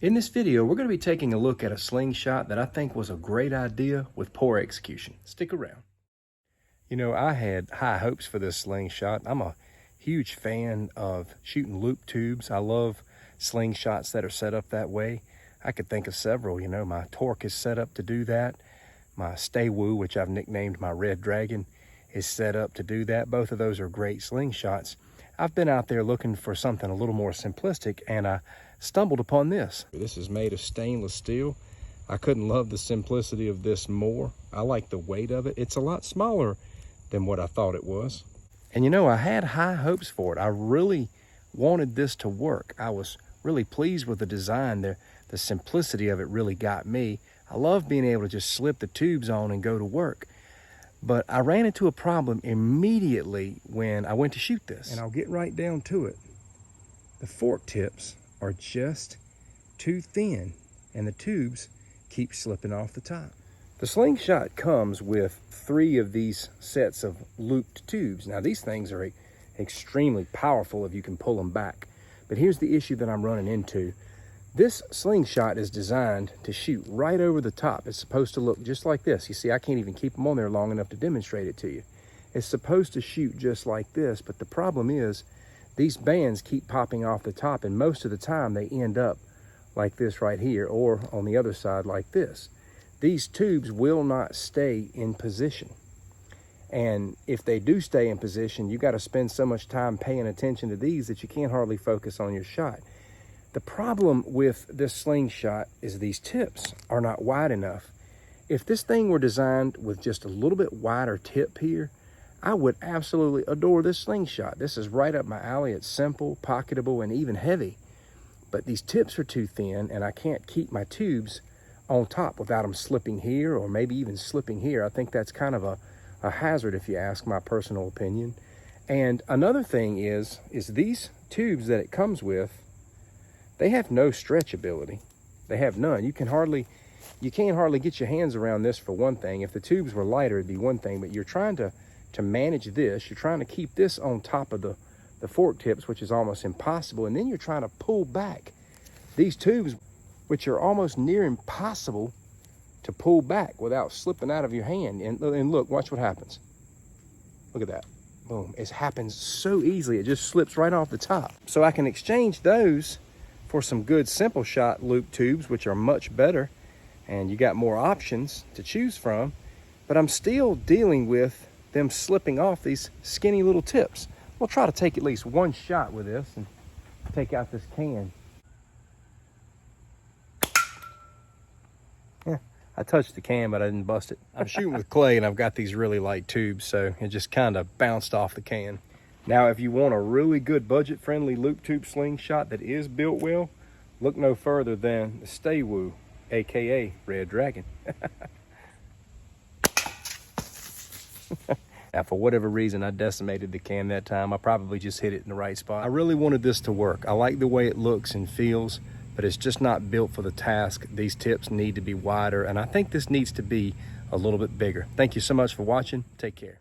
In this video, we're going to be taking a look at a slingshot that I think was a great idea with poor execution. Stick around. You know, I had high hopes for this slingshot. I'm a huge fan of shooting loop tubes. I love slingshots that are set up that way. I could think of several. You know, my Torque is set up to do that. My PIAOYU, which I've nicknamed my Red Dragon, is set up to do that. Both of those are great slingshots. I've been out there looking for something a little more simplistic, and I stumbled upon this. This is made of stainless steel. I couldn't love the simplicity of this more. I like the weight of it. It's a lot smaller than what I thought it was. And you know, I had high hopes for it. I really wanted this to work. I was really pleased with the design. The simplicity of it really got me. I love being able to just slip the tubes on and go to work. But I ran into a problem immediately when I went to shoot this. And I'll get right down to it. The fork tips are just too thin and the tubes keep slipping off the top. The slingshot comes with 3 of these sets of looped tubes. Now these things are extremely powerful if you can pull them back. But here's the issue that I'm running into. This slingshot is designed to shoot right over the top. It's supposed to look just like this. You see, I can't even keep them on there long enough to demonstrate it to you. It's supposed to shoot just like this, but the problem is these bands keep popping off the top, and most of the time they end up like this right here, or on the other side like this. These tubes will not stay in position. And if they do stay in position, you got to spend so much time paying attention to these that you can't hardly focus on your shot. The problem with this slingshot is these tips are not wide enough. If this thing were designed with just a little bit wider tip here, I would absolutely adore this slingshot. This is right up my alley. It's simple, pocketable, and even heavy. But these tips are too thin, and I can't keep my tubes on top without them slipping here or maybe even slipping here. I think that's kind of a hazard if you ask my personal opinion. And another thing is these tubes that it comes with, they have no stretchability. They have none. You can't hardly get your hands around this for one thing. If the tubes were lighter, it'd be one thing, but you're trying to manage this. You're trying to keep this on top of the fork tips, which is almost impossible. And then you're trying to pull back these tubes, which are almost near impossible to pull back without slipping out of your hand. And look, watch what happens. Look at that. Boom. It happens so easily. It just slips right off the top. So I can exchange those for some good simple shot loop tubes, which are much better, and you got more options to choose from, but I'm still dealing with them slipping off these skinny little tips. We'll try to take at least one shot with this and take out this can. Yeah, I touched the can, but I didn't bust it. I'm shooting with clay, and I've got these really light tubes, so it just kind of bounced off the can. Now, if you want a really good budget-friendly loop tube slingshot that is built well, look no further than the PIAOYU, aka Red Dragon. Now, for whatever reason, I decimated the can that time. I probably just hit it in the right spot. I really wanted this to work. I like the way it looks and feels, but it's just not built for the task. These tips need to be wider, and I think this needs to be a little bit bigger. Thank you so much for watching. Take care.